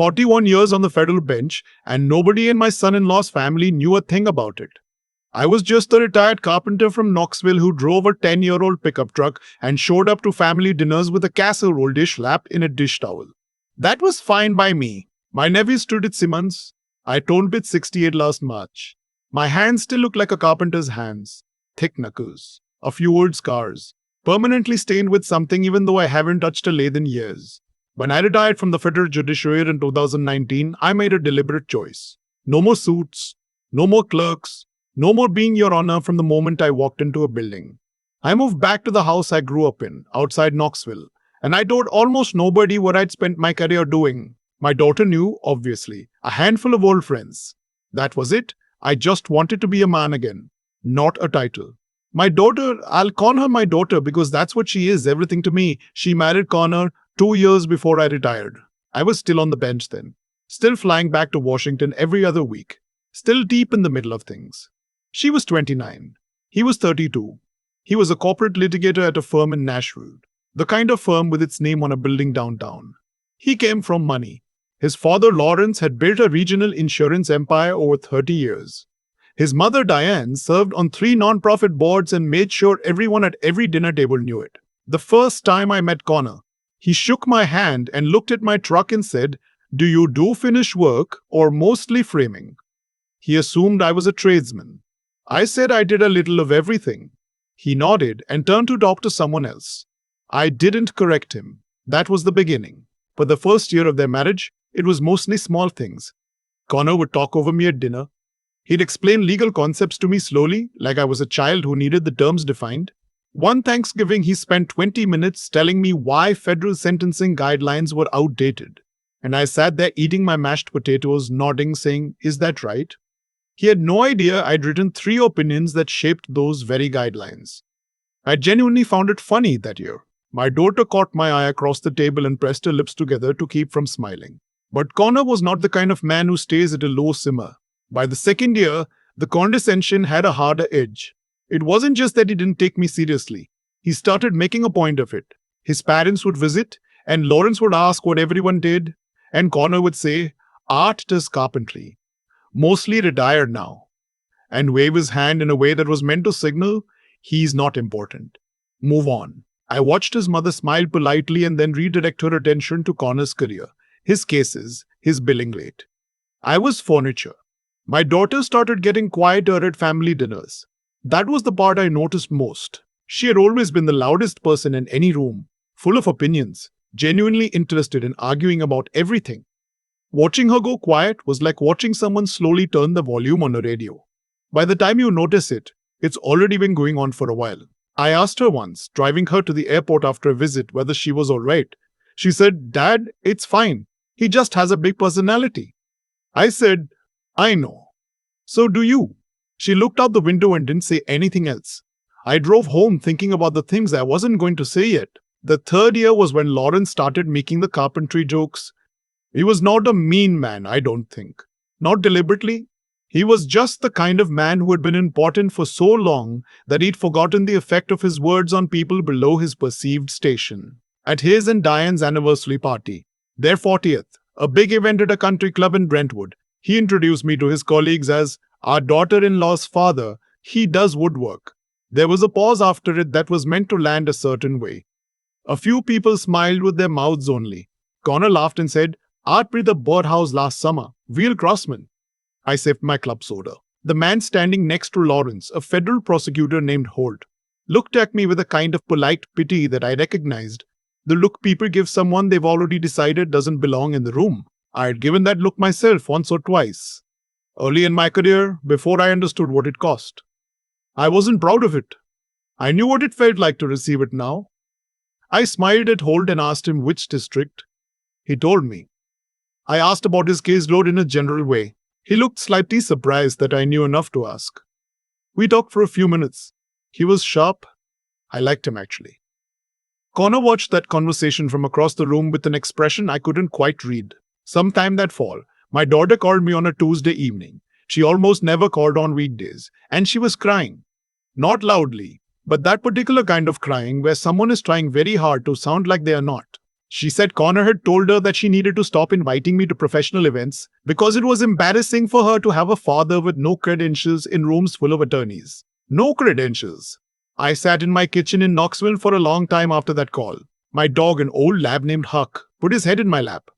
41 years on the federal bench, and nobody in my son-in-law's family knew a thing about it. I was just a retired carpenter from Knoxville who drove a 10-year-old pickup truck and showed up to family dinners with a casserole dish wrapped in a dish towel. That was fine by me. My nephew stood at Simmons. I turned bit 68 last March. My hands still look like a carpenter's hands. Thick knuckles. A few old scars. Permanently stained with something even though I haven't touched a lathe in years. When I retired from the federal judiciary in 2019, I made a deliberate choice. No more suits. No more clerks. No more being your honor from the moment I walked into a building. I moved back to the house I grew up in, outside Knoxville, and I told almost nobody what I'd spent my career doing. My daughter knew, obviously, a handful of old friends. That was it. I just wanted to be a man again, not a title. My daughter, I'll call her my daughter because that's what she is, everything to me. She married Connor 2 years before I retired. I was still on the bench then, still flying back to Washington every other week, still deep in the middle of things. She was 29. He was 32. He was a corporate litigator at a firm in Nashville, the kind of firm with its name on a building downtown. He came from money. His father, Lawrence, had built a regional insurance empire over 30 years. His mother, Diane, served on 3 non-profit boards and made sure everyone at every dinner table knew it. The first time I met Connor, he shook my hand and looked at my truck and said, "Do you do finish work or mostly framing?" He assumed I was a tradesman. I said I did a little of everything. He nodded and turned to talk to someone else. I didn't correct him. That was the beginning. For the first year of their marriage, it was mostly small things. Connor would talk over me at dinner. He'd explain legal concepts to me slowly, like I was a child who needed the terms defined. One Thanksgiving, he spent 20 minutes telling me why federal sentencing guidelines were outdated. And I sat there eating my mashed potatoes, nodding, saying, "Is that right?" He had no idea I'd written 3 opinions that shaped those very guidelines. I genuinely found it funny that year. My daughter caught my eye across the table and pressed her lips together to keep from smiling. But Connor was not the kind of man who stays at a low simmer. By the second year, the condescension had a harder edge. It wasn't just that he didn't take me seriously. He started making a point of it. His parents would visit, and Lawrence would ask what everyone did, and Connor would say, "Art does carpentry. Mostly retired now," and wave his hand in a way that was meant to signal, "He's not important. Move on." I watched his mother smile politely and then redirect her attention to Connor's career, his cases, his billing rate. I was furniture. My daughter started getting quieter at family dinners. That was the part I noticed most. She had always been the loudest person in any room, full of opinions, genuinely interested in arguing about everything. Watching her go quiet was like watching someone slowly turn the volume on a radio. By the time you notice it, it's already been going on for a while. I asked her once, driving her to the airport after a visit, whether she was all right. She said, "Dad, it's fine. He just has a big personality." I said, "I know. So do you." She looked out the window and didn't say anything else. I drove home thinking about the things I wasn't going to say yet. The 3rd year was when Lawrence started making the carpentry jokes. He was not a mean man, I don't think. Not deliberately. He was just the kind of man who had been important for so long that he'd forgotten the effect of his words on people below his perceived station. At his and Diane's anniversary party, their 40th, a big event at a country club in Brentwood, he introduced me to his colleagues as our daughter-in-law's father. He does woodwork. There was a pause after it that was meant to land a certain way. A few people smiled with their mouths only. Connor laughed and said, "Art breathed the birdhouse last summer. Real craftsman." I sipped my club soda. The man standing next to Lawrence, a federal prosecutor named Holt, looked at me with a kind of polite pity that I recognized. The look people give someone they've already decided doesn't belong in the room. I had given that look myself once or twice. Early in my career, before I understood what it cost. I wasn't proud of it. I knew what it felt like to receive it now. I smiled at Holt and asked him which district. He told me. I asked about his caseload in a general way. He looked slightly surprised that I knew enough to ask. We talked for a few minutes. He was sharp. I liked him, actually. Connor watched that conversation from across the room with an expression I couldn't quite read. Sometime that fall, my daughter called me on a Tuesday evening. She almost never called on weekdays, and she was crying. Not loudly, but that particular kind of crying where someone is trying very hard to sound like they are not. She said Connor had told her that she needed to stop inviting me to professional events because it was embarrassing for her to have a father with no credentials in rooms full of attorneys. No credentials. I sat in my kitchen in Knoxville for a long time after that call. My dog, an old lab named Huck, put his head in my lap.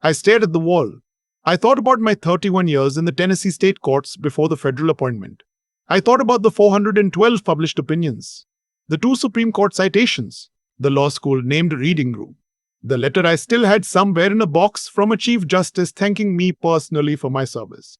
I stared at the wall. I thought about my 31 years in the Tennessee state courts before the federal appointment. I thought about the 412 published opinions, the 2 Supreme Court citations, the law school named reading room, the letter I still had somewhere in a box from a Chief Justice thanking me personally for my service.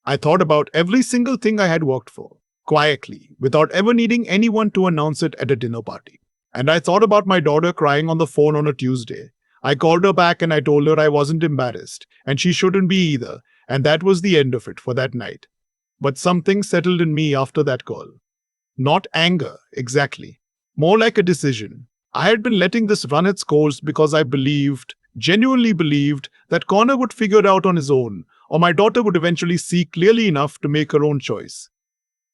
I thought about every single thing I had worked for, quietly, without ever needing anyone to announce it at a dinner party. And I thought about my daughter crying on the phone on a Tuesday. I called her back and I told her I wasn't embarrassed, and she shouldn't be either, and that was the end of it for that night. But something settled in me after that call. Not anger, exactly. More like a decision. I had been letting this run its course because I genuinely believed, that Connor would figure it out on his own, or my daughter would eventually see clearly enough to make her own choice.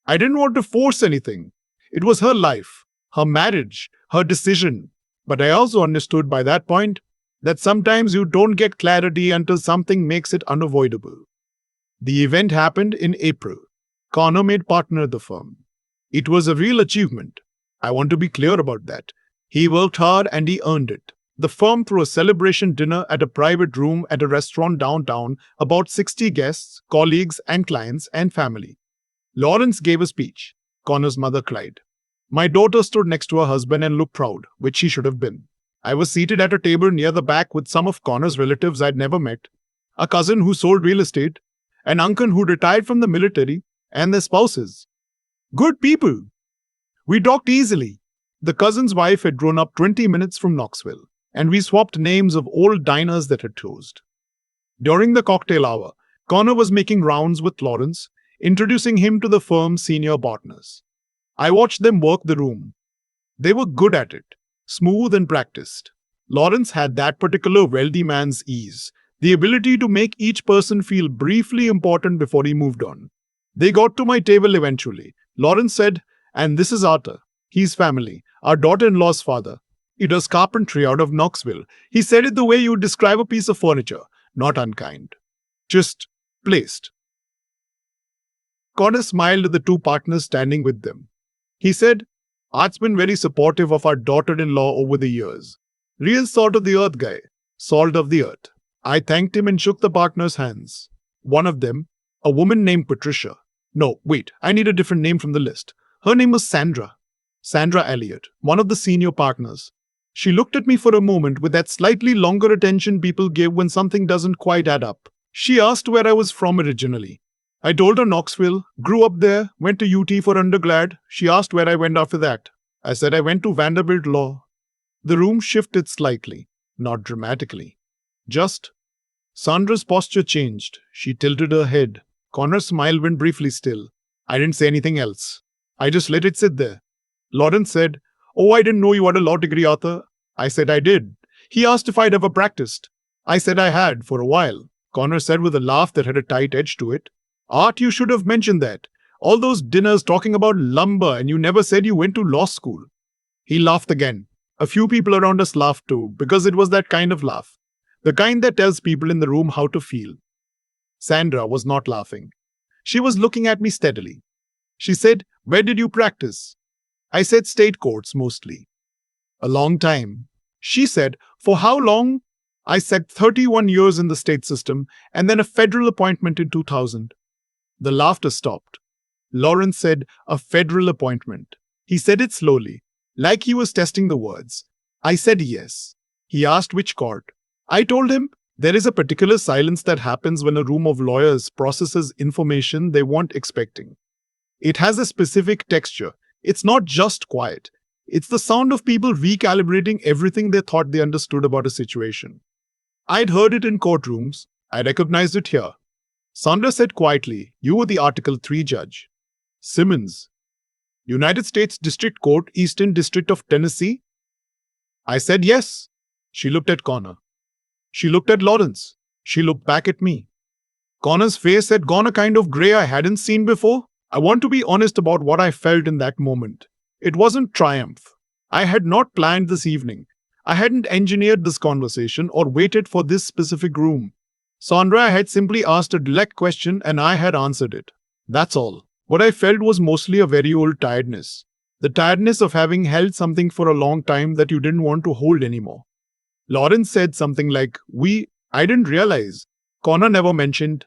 I didn't want to force anything. It was her life, her marriage, her decision. But I also understood by that point that sometimes you don't get clarity until something makes it unavoidable. The event happened in April. Connor made partner at the firm. It was a real achievement. I want to be clear about that. He worked hard and he earned it. The firm threw a celebration dinner at a private room at a restaurant downtown, about 60 guests, colleagues and clients and family. Lawrence gave a speech. Connor's mother cried. My daughter stood next to her husband and looked proud, which she should have been. I was seated at a table near the back with some of Connor's relatives I'd never met, a cousin who sold real estate, an uncle who retired from the military, and their spouses. Good people. We talked easily. The cousin's wife had grown up 20 minutes from Knoxville, and we swapped names of old diners that had closed. During the cocktail hour, Connor was making rounds with Lawrence, introducing him to the firm's senior partners. I watched them work the room. They were good at it, smooth and practiced. Lawrence had that particular wealthy man's ease, the ability to make each person feel briefly important before he moved on. They got to my table eventually. Lawrence said, and this is Arthur, he's family, our daughter-in-law's father. He does carpentry out of Knoxville. He said it the way you would describe a piece of furniture, not unkind. Just placed. Connor smiled at the 2 partners standing with them. He said, Art's been very supportive of our daughter-in-law over the years. Real salt of the earth guy. Salt of the earth. I thanked him and shook the partners' hands. One of them, a woman named Patricia. No, wait, I need a different name from the list. Her name was Sandra. Sandra Elliott, one of the senior partners. She looked at me for a moment with that slightly longer attention people give when something doesn't quite add up. She asked where I was from originally. I told her Knoxville, grew up there, went to UT for undergrad. She asked where I went after that. I said I went to Vanderbilt Law. The room shifted slightly, not dramatically. Just. Sandra's posture changed. She tilted her head. Connor's smile went briefly still. I didn't say anything else. I just let it sit there. Lawrence said, Oh, I didn't know you had a law degree, Arthur. I said I did. He asked if I'd ever practiced. I said I had, for a while. Connor said with a laugh that had a tight edge to it. Art, you should have mentioned that. All those dinners talking about lumber and you never said you went to law school. He laughed again. A few people around us laughed too, because it was that kind of laugh. The kind that tells people in the room how to feel. Sandra was not laughing. She was looking at me steadily. She said, Where did you practice? I said state courts mostly. A long time. She said, For how long? I said 31 years in the state system and then a federal appointment in 2000. The laughter stopped. Lawrence said, A federal appointment. He said it slowly, like he was testing the words. I said yes. He asked which court. I told him, there is a particular silence that happens when a room of lawyers processes information they weren't expecting. It has a specific texture. It's not just quiet. It's the sound of people recalibrating everything they thought they understood about a situation. I'd heard it in courtrooms. I recognized it here. Sandra said quietly, You were the Article 3 judge. Simmons. United States District Court, Eastern District of Tennessee? I said yes. She looked at Connor. She looked at Lawrence. She looked back at me. Connor's face had gone a kind of grey I hadn't seen before. I want to be honest about what I felt in that moment. It wasn't triumph. I had not planned this evening. I hadn't engineered this conversation or waited for this specific room. Sandra had simply asked a direct question and I had answered it. That's all. What I felt was mostly a very old tiredness. The tiredness of having held something for a long time that you didn't want to hold anymore. Lawrence said something like, I didn't realize. Connor never mentioned.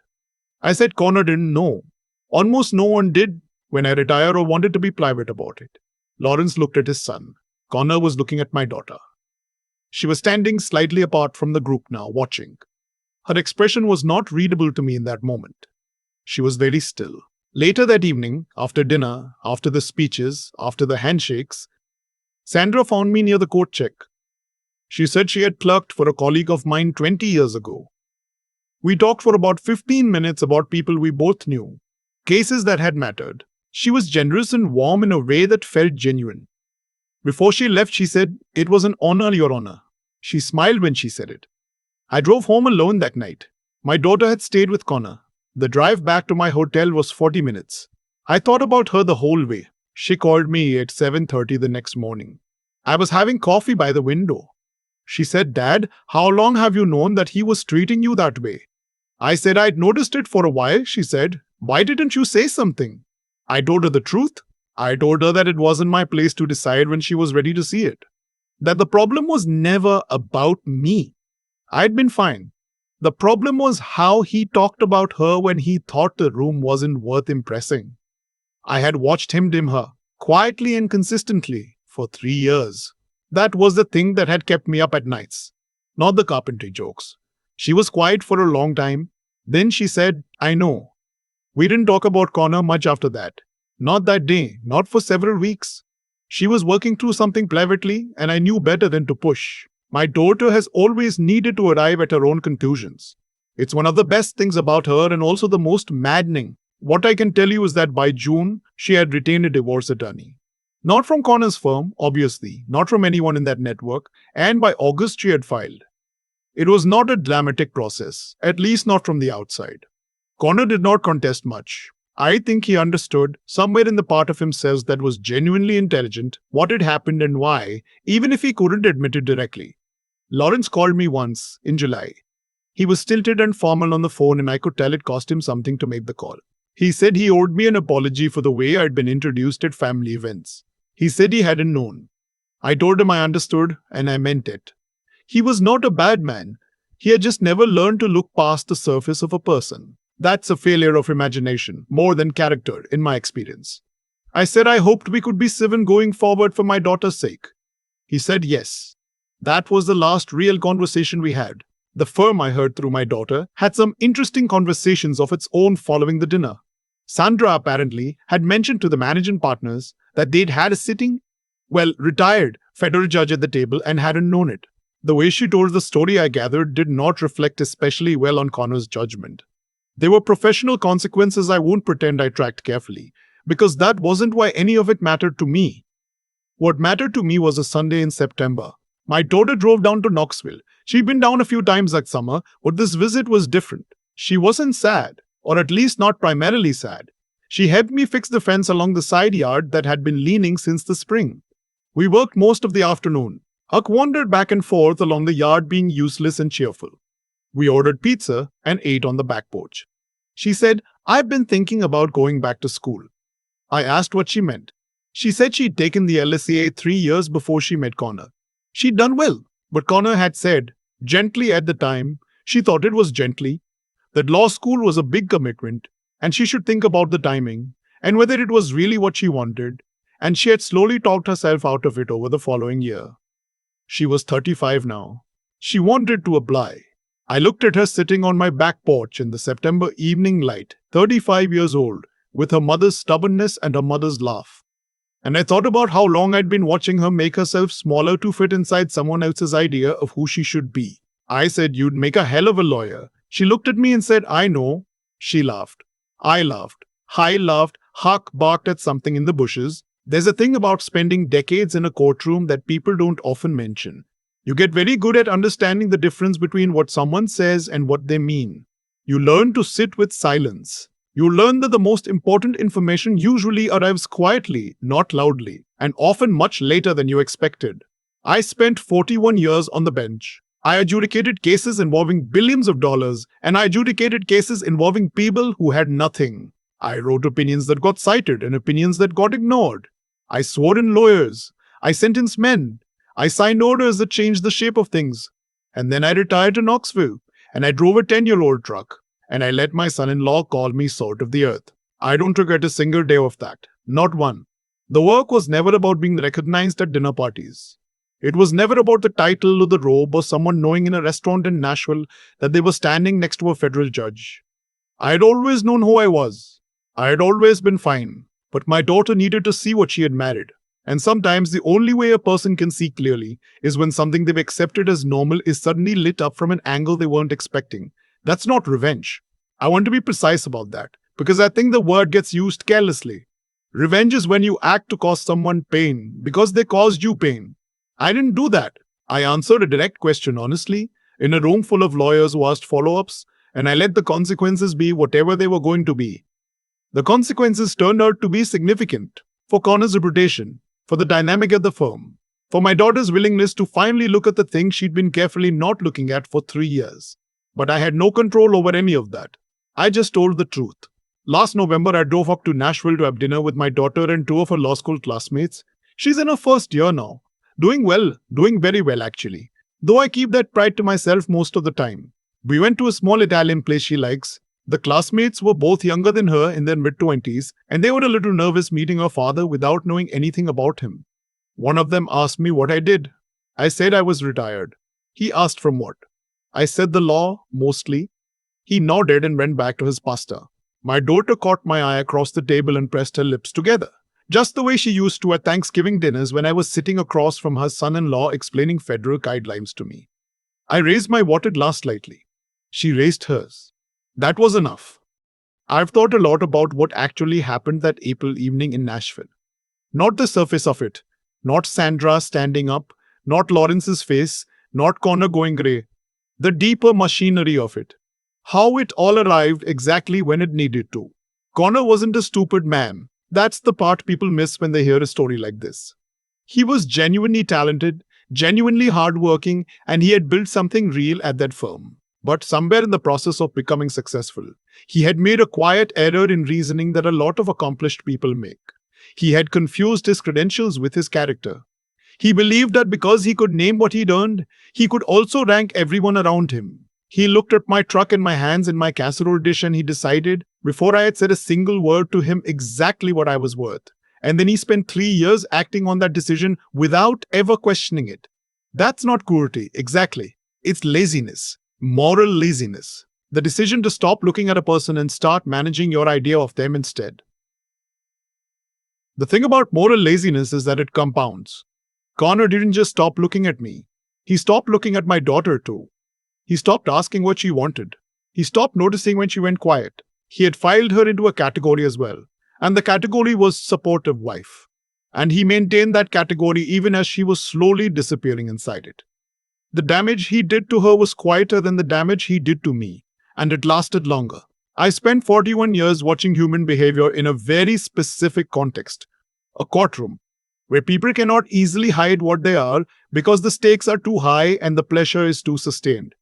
I said Connor didn't know. Almost no one did when I retired or wanted to be private about it. Lawrence looked at his son. Connor was looking at my daughter. She was standing slightly apart from the group now, watching. Her expression was not readable to me in that moment. She was very still. Later that evening, after dinner, after the speeches, after the handshakes, Sandra found me near the coat check. She said she had clerked for a colleague of mine 20 years ago. We talked for about 15 minutes about people we both knew, cases that had mattered. She was generous and warm in a way that felt genuine. Before she left, she said, "It was an honor, Your Honor." She smiled when she said it. I drove home alone that night. My daughter had stayed with Connor. The drive back to my hotel was 40 minutes. I thought about her the whole way. She called me at 7:30 the next morning. I was having coffee by the window. She said, "Dad, how long have you known that he was treating you that way?" I said I'd noticed it for a while. She said, "Why didn't you say something?" I told her the truth. I told her that it wasn't my place to decide when she was ready to see it. That the problem was never about me. I'd been fine. The problem was how he talked about her when he thought the room wasn't worth impressing. I had watched him dim her, quietly and consistently, for 3 years. That was the thing that had kept me up at nights, not the Carpenter jokes. She was quiet for a long time. Then she said, "I know." We didn't talk about Connor much after that. Not that day, not for several weeks. She was working through something privately, and I knew better than to push. My daughter has always needed to arrive at her own conclusions. It's one of the best things about her and also the most maddening. What I can tell you is that by June, she had retained a divorce attorney. Not from Connor's firm, obviously, not from anyone in that network, and by August she had filed. It was not a dramatic process, at least not from the outside. Connor did not contest much. I think he understood, somewhere in the part of himself that was genuinely intelligent, what had happened and why, even if he couldn't admit it directly. Lawrence called me once, in July. He was stilted and formal on the phone and I could tell it cost him something to make the call. He said he owed me an apology for the way I'd been introduced at family events. He said he hadn't known. I told him I understood and I meant it. He was not a bad man. He had just never learned to look past the surface of a person. That's a failure of imagination, more than character, in my experience. I said I hoped we could be civil going forward for my daughter's sake. He said yes. That was the last real conversation we had. The firm, I heard through my daughter, had some interesting conversations of its own following the dinner. Sandra apparently had mentioned to the managing partners that they'd had a retired federal judge at the table and hadn't known it. The way she told the story, I gathered, did not reflect especially well on Connor's judgment. There were professional consequences I won't pretend I tracked carefully, because that wasn't why any of it mattered to me. What mattered to me was a Sunday in September. My daughter drove down to Knoxville. She'd been down a few times that summer, but this visit was different. She wasn't sad, or at least not primarily sad. She helped me fix the fence along the side yard that had been leaning since the spring. We worked most of the afternoon. Huck wandered back and forth along the yard being useless and cheerful. We ordered pizza and ate on the back porch. She said, "I've been thinking about going back to school." I asked what she meant. She said she'd taken the LSA 3 years before she met Connor. She'd done well, but Connor had said, gently at the time, she thought it was gently, that law school was a big commitment and she should think about the timing and whether it was really what she wanted, and she had slowly talked herself out of it over the following year. She was 35 now. She wanted to apply. I looked at her sitting on my back porch in the September evening light, 35 years old, with her mother's stubbornness and her mother's laugh. And I thought about how long I'd been watching her make herself smaller to fit inside someone else's idea of who she should be. I said, "You'd make a hell of a lawyer." She looked at me and said, "I know." She laughed. I laughed. I laughed. Huck barked at something in the bushes. There's a thing about spending decades in a courtroom that people don't often mention. You get very good at understanding the difference between what someone says and what they mean. You learn to sit with silence. You learn that the most important information usually arrives quietly, not loudly, and often much later than you expected. I spent 41 years on the bench. I adjudicated cases involving billions of dollars, and I adjudicated cases involving people who had nothing. I wrote opinions that got cited and opinions that got ignored. I swore in lawyers. I sentenced men. I signed orders that changed the shape of things. And then I retired to Knoxville, and I drove a 10-year-old truck, and I let my son-in-law call me salt of the earth. I don't regret a single day of that. Not one. The work was never about being recognized at dinner parties. It was never about the title or the robe or someone knowing in a restaurant in Nashville that they were standing next to a federal judge. I had always known who I was. I had always been fine. But my daughter needed to see what she had married. And sometimes the only way a person can see clearly is when something they've accepted as normal is suddenly lit up from an angle they weren't expecting. That's not revenge. I want to be precise about that, because I think the word gets used carelessly. Revenge is when you act to cause someone pain because they caused you pain. I didn't do that. I answered a direct question honestly, in a room full of lawyers who asked follow-ups, and I let the consequences be whatever they were going to be. The consequences turned out to be significant for Connor's reputation, for the dynamic at the firm, for my daughter's willingness to finally look at the things she'd been carefully not looking at for 3 years. But I had no control over any of that. I just told the truth. Last November, I drove up to Nashville to have dinner with my daughter and 2 of her law school classmates. She's in her first year now. Doing well, doing very well actually. Though I keep that pride to myself most of the time. We went to a small Italian place she likes. The classmates were both younger than her in their mid-20s, and they were a little nervous meeting her father without knowing anything about him. One of them asked me what I did. I said I was retired. He asked from what. I said the law, mostly. He nodded and went back to his pasta. My daughter caught my eye across the table and pressed her lips together, just the way she used to at Thanksgiving dinners when I was sitting across from her son-in-law explaining federal guidelines to me. I raised my water glass slightly. She raised hers. That was enough. I've thought a lot about what actually happened that April evening in Nashville. Not the surface of it, not Sandra standing up, not Lawrence's face, not Connor going grey. The deeper machinery of it. How it all arrived exactly when it needed to. Connor wasn't a stupid man. That's the part people miss when they hear a story like this. He was genuinely talented, genuinely hardworking, and he had built something real at that firm. But somewhere in the process of becoming successful, he had made a quiet error in reasoning that a lot of accomplished people make. He had confused his credentials with his character. He believed that because he could name what he'd earned, he could also rank everyone around him. He looked at my truck and my hands and my casserole dish and he decided, before I had said a single word to him, exactly what I was worth. And then he spent 3 years acting on that decision without ever questioning it. That's not cruelty, exactly. It's laziness. Moral laziness. The decision to stop looking at a person and start managing your idea of them instead. The thing about moral laziness is that it compounds. Connor didn't just stop looking at me. He stopped looking at my daughter too. He stopped asking what she wanted. He stopped noticing when she went quiet. He had filed her into a category as well. And the category was supportive wife. And he maintained that category even as she was slowly disappearing inside it. The damage he did to her was quieter than the damage he did to me, and it lasted longer. I spent 41 years watching human behavior in a very specific context, a courtroom, where people cannot easily hide what they are because the stakes are too high and the pressure is too sustained.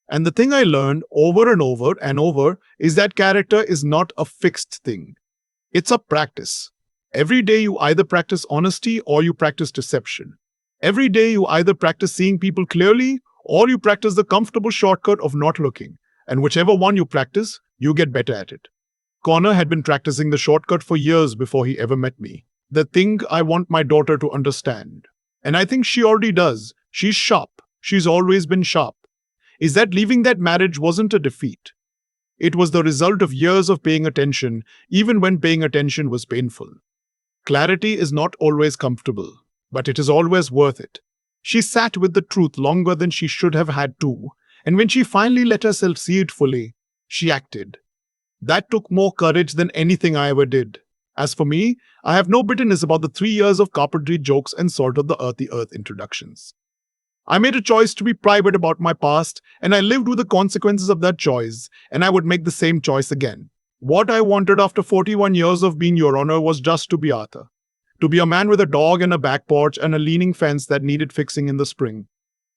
And the thing I learned over and over and over is that character is not a fixed thing. It's a practice. Every day you either practice honesty or you practice deception. Every day you either practice seeing people clearly or you practice the comfortable shortcut of not looking. And whichever one you practice, you get better at it. Connor had been practicing the shortcut for years before he ever met me. The thing I want my daughter to understand. And I think she already does. She's sharp. She's always been sharp. Is that leaving that marriage wasn't a defeat. It was the result of years of paying attention, even when paying attention was painful. Clarity is not always comfortable. But it is always worth it. She sat with the truth longer than she should have had to, and when she finally let herself see it fully, she acted. That took more courage than anything I ever did. As for me, I have no bitterness about the 3 years of carpentry jokes and salt of the earth introductions. I made a choice to be private about my past, and I lived with the consequences of that choice, and I would make the same choice again. What I wanted after 41 years of being Your Honor was just to be Arthur. to be a man with a dog and a back porch and a leaning fence that needed fixing in the spring.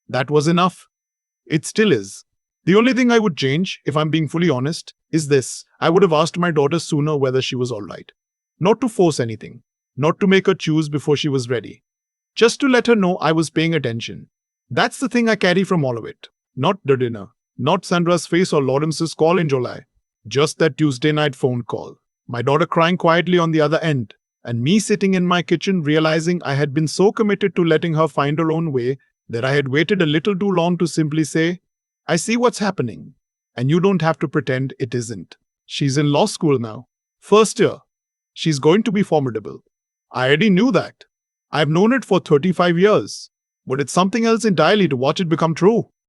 That was enough. It still is. The only thing I would change, if I'm being fully honest, is this. I would have asked my daughter sooner whether she was all right. Not to force anything, not to make her choose before she was ready. Just to let her know I was paying attention. That's the thing I carry from all of it. Not the dinner, not Sandra's face or Lawrence's call in July. Just that Tuesday night phone call. My daughter crying quietly on the other end, and me sitting in my kitchen realizing I had been so committed to letting her find her own way that I had waited a little too long to simply say, I see what's happening, and you don't have to pretend it isn't. She's in law school now. First year. She's going to be formidable. I already knew that. I've known it for 35 years. But it's something else entirely to watch it become true.